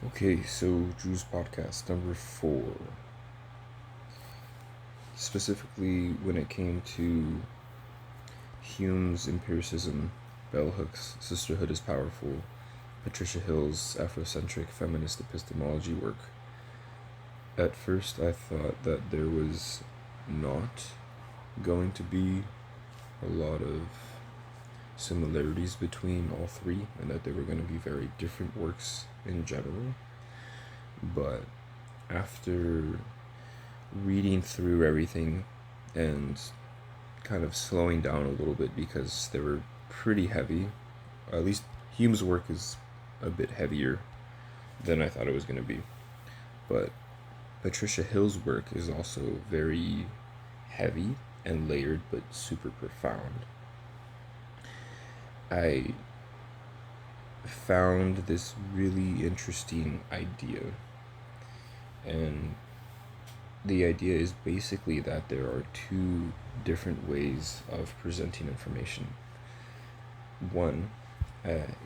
Okay, so Drew's podcast number 4. Specifically, when it came to Hume's empiricism, Bell Hooks' Sisterhood is Powerful, Patricia Hill's Afrocentric feminist epistemology work. At first, I thought that there was not going to be a lot of similarities between all three, and that they were going to be very different works in general. But after reading through everything and kind of slowing down a little bit because they were pretty heavy. At least Hume's work is a bit heavier than I thought it was going to be. But Patricia Hill's work is also very heavy and layered but super profound. I found this really interesting idea, and the idea is basically that there are two different ways of presenting information. One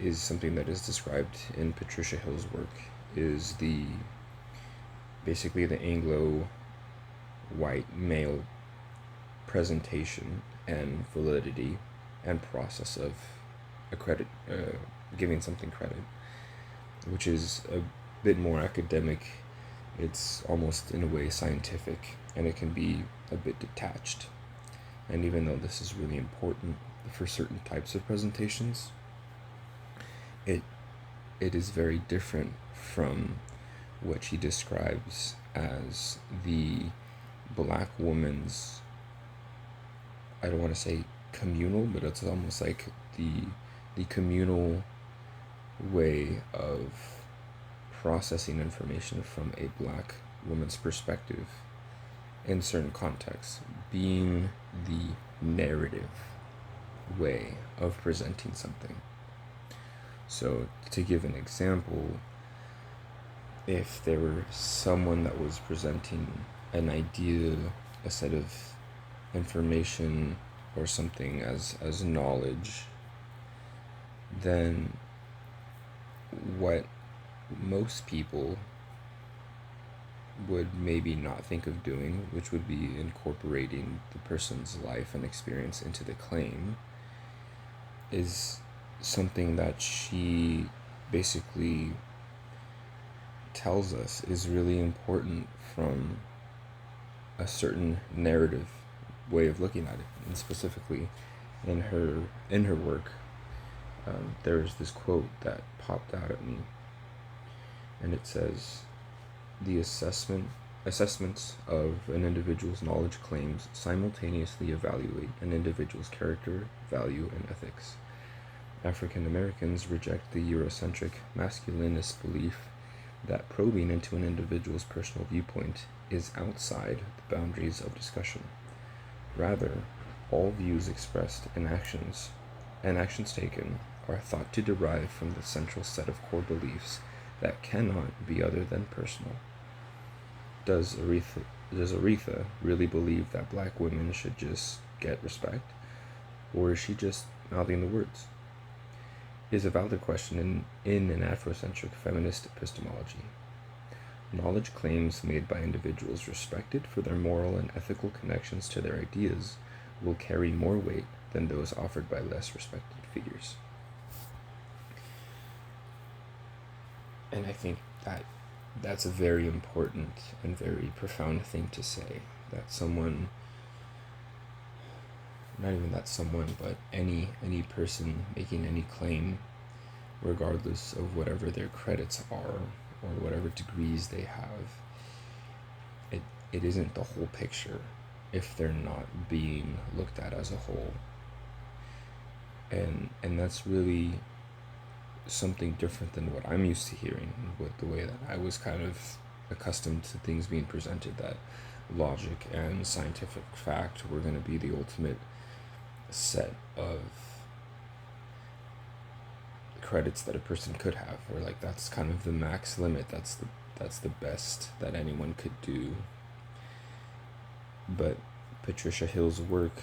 is something that is described in Patricia Hill's work, is basically the Anglo white male presentation and validity and process of giving something credit, which is a bit more academic. It's almost in a way scientific, and it can be a bit detached. And even though this is really important for certain types of presentations, it is very different from what she describes as the black woman's, I don't want to say communal, but it's almost like the communal way of processing information from a black woman's perspective in certain contexts, being the narrative way of presenting something. So, to give an example, if there were someone that was presenting an idea, a set of information, or something as knowledge, then what most people would maybe not think of doing, which would be incorporating the person's life and experience into the claim, is something that she basically tells us is really important from a certain narrative way of looking at it. And specifically in her work, there's this quote that popped out at me, and it says, the assessments of an individual's knowledge claims simultaneously evaluate an individual's character, value, and ethics. African Americans reject the Eurocentric masculinist belief that probing into an individual's personal viewpoint is outside the boundaries of discussion. Rather, all views expressed in actions and actions taken are thought to derive from the central set of core beliefs that cannot be other than personal. Does Aretha really believe that black women should just get respect? Or is she just mouthing the words? Is a valid question in an Afrocentric feminist epistemology. Knowledge claims made by individuals respected for their moral and ethical connections to their ideas will carry more weight than those offered by less respected figures. And I think that's a very important and very profound thing to say, that someone, not even that someone, but any person making any claim, regardless of whatever their credits are or whatever degrees they have, it isn't the whole picture if they're not being looked at as a whole. And that's really something different than what I'm used to hearing, with the way that I was kind of accustomed to things being presented, that logic and scientific fact were going to be the ultimate set of credits that a person could have, or like that's kind of the max limit, that's the best that anyone could do. But Patricia Hill's work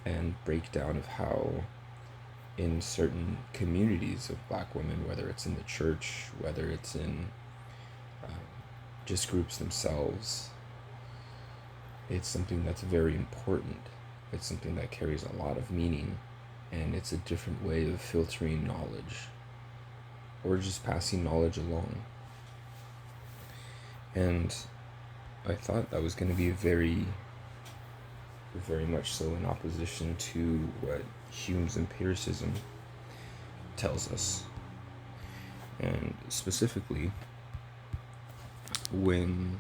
and breakdown of how in certain communities of black women, whether it's in the church, whether it's in just groups themselves. It's something that's very important. It's something that carries a lot of meaning, and it's a different way of filtering knowledge or just passing knowledge along. And I thought that was going to be very much so in opposition to what Hume's empiricism tells us. And specifically, when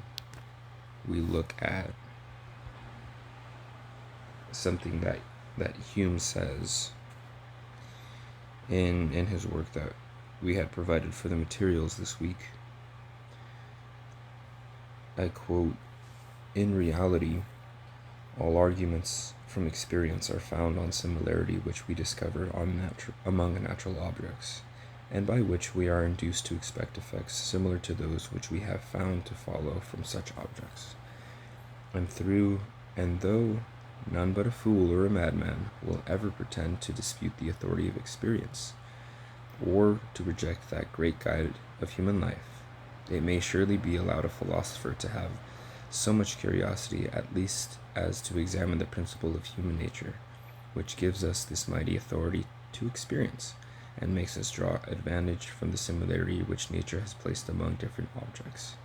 we look at something that Hume says in his work that we had provided for the materials this week, I quote, "In reality, all arguments from experience are found on similarity which we discover among natural objects, and by which we are induced to expect effects similar to those which we have found to follow from such objects. And though none but a fool or a madman will ever pretend to dispute the authority of experience, or to reject that great guide of human life, it may surely be allowed a philosopher to have so much curiosity at least as to examine the principle of human nature, which gives us this mighty authority to experience, and makes us draw advantage from the similarity which nature has placed among different objects."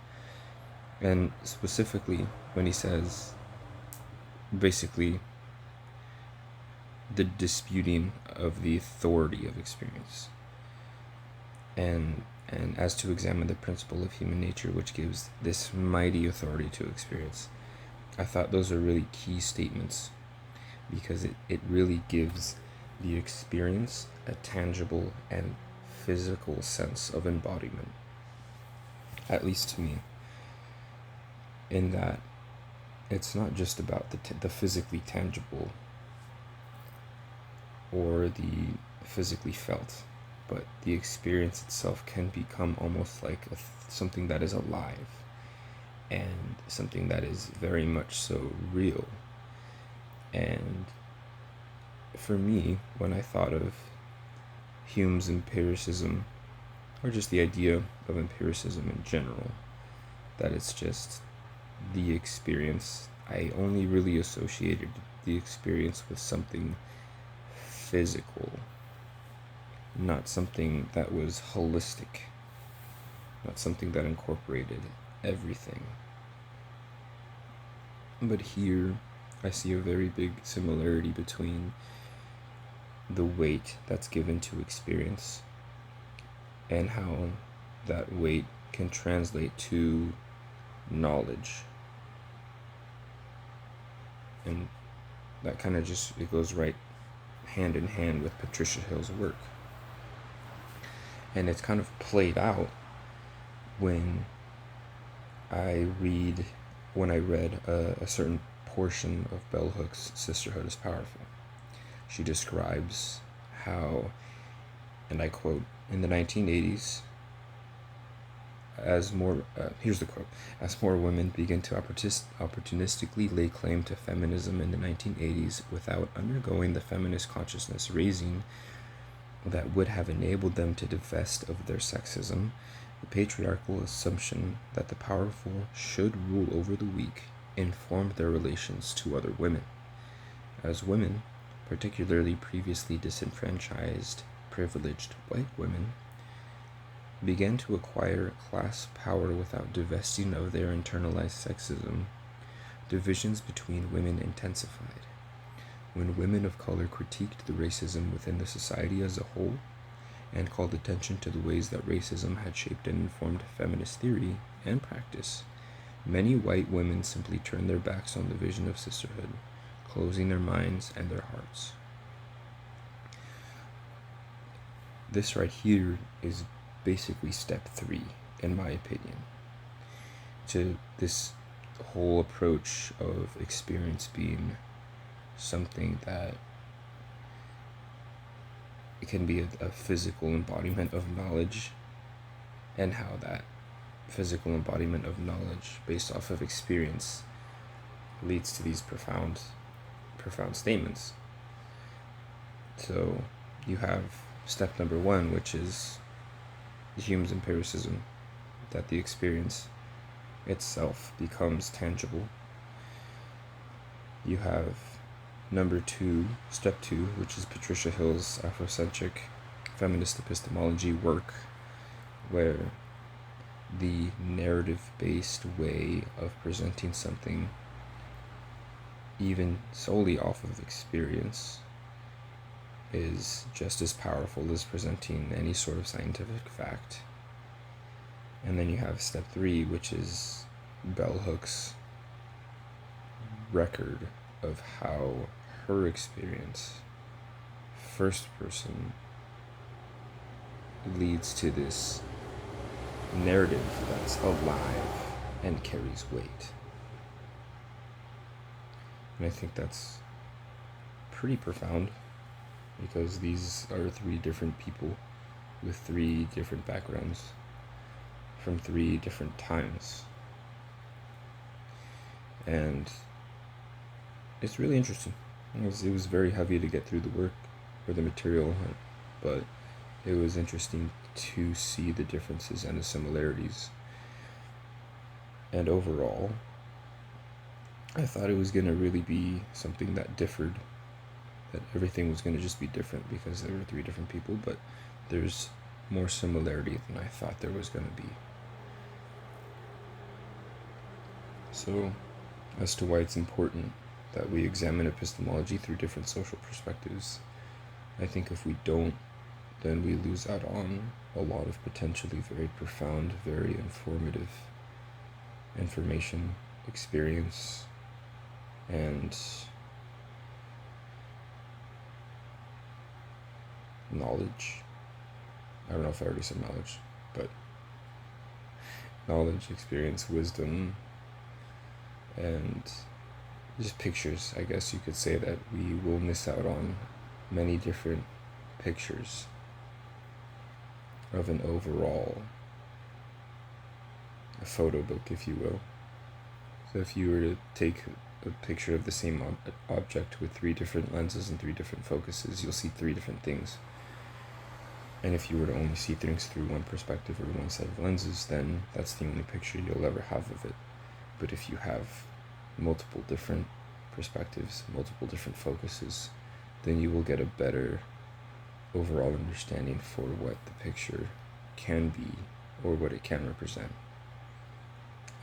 And specifically, when he says, basically, the disputing of the authority of experience, and as to examine the principle of human nature, which gives this mighty authority to experience, I thought those are really key statements, because it really gives the experience a tangible and physical sense of embodiment, at least to me, in that it's not just about the physically tangible or the physically felt, but the experience itself can become almost like something that is alive, and something that is very much so real. And for me, when I thought of Hume's empiricism, or just the idea of empiricism in general, that it's just the experience, I only really associated the experience with something physical, not something that was holistic, not something that incorporated everything. But here, I see a very big similarity between the weight that's given to experience and how that weight can translate to knowledge. And that kind of it goes right hand in hand with Patricia Hill's work. And it's kind of played out when I read a certain portion of Bell Hooks' Sisterhood is Powerful. She describes how, and I quote, "In the 1980s, here's the quote, as more women begin to opportunistically lay claim to feminism in the 1980s without undergoing the feminist consciousness raising that would have enabled them to divest of their sexism, the patriarchal assumption that the powerful should rule over the weak informed their relations to other women. As women, particularly previously disenfranchised, privileged white women, began to acquire class power without divesting of their internalized sexism, divisions between women intensified. When women of color critiqued the racism within the society as a whole, and called attention to the ways that racism had shaped and informed feminist theory and practice, many white women simply turned their backs on the vision of sisterhood, closing their minds and their hearts." This right here is basically step 3, in my opinion, to this whole approach of experience being something that it can be a physical embodiment of knowledge, and how that physical embodiment of knowledge based off of experience leads to these profound statements. So you have step number one, which is Hume's empiricism, that the experience itself becomes tangible. You have step two, which is Patricia Hill's Afrocentric feminist epistemology work, where the narrative-based way of presenting something, even solely off of experience, is just as powerful as presenting any sort of scientific fact. And then you have step three, which is Bell Hook's record of how her experience, first person, leads to this narrative that's alive and carries weight. And I think that's pretty profound, because these are three different people with three different backgrounds from three different times. And it's really interesting. It was very heavy to get through the work or the material, but it was interesting to see the differences and the similarities. And overall, I thought it was going to really be something that differed, that everything was going to just be different because there were three different people, but there's more similarity than I thought there was going to be. So, as to why it's important that we examine epistemology through different social perspectives, I think if we don't, then we lose out on a lot of potentially very profound, very informative information, experience, and knowledge. I don't know if I already said knowledge, but knowledge, experience, wisdom, and just pictures. I guess you could say that we will miss out on many different pictures of an overall photo book, if you will. So if you were to take a picture of the same object with three different lenses and three different focuses, you'll see three different things. And if you were to only see things through one perspective or one set of lenses, then that's the only picture you'll ever have of it. But if you have multiple different perspectives, multiple different focuses, then you will get a better overall understanding for what the picture can be or what it can represent.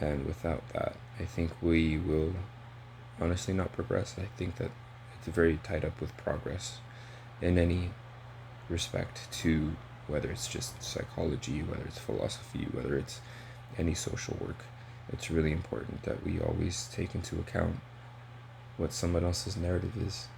And without that, I think we will honestly not progress. I think that it's very tied up with progress in any respect, to whether it's just psychology, whether it's philosophy, whether it's any social work. It's really important that we always take into account what someone else's narrative is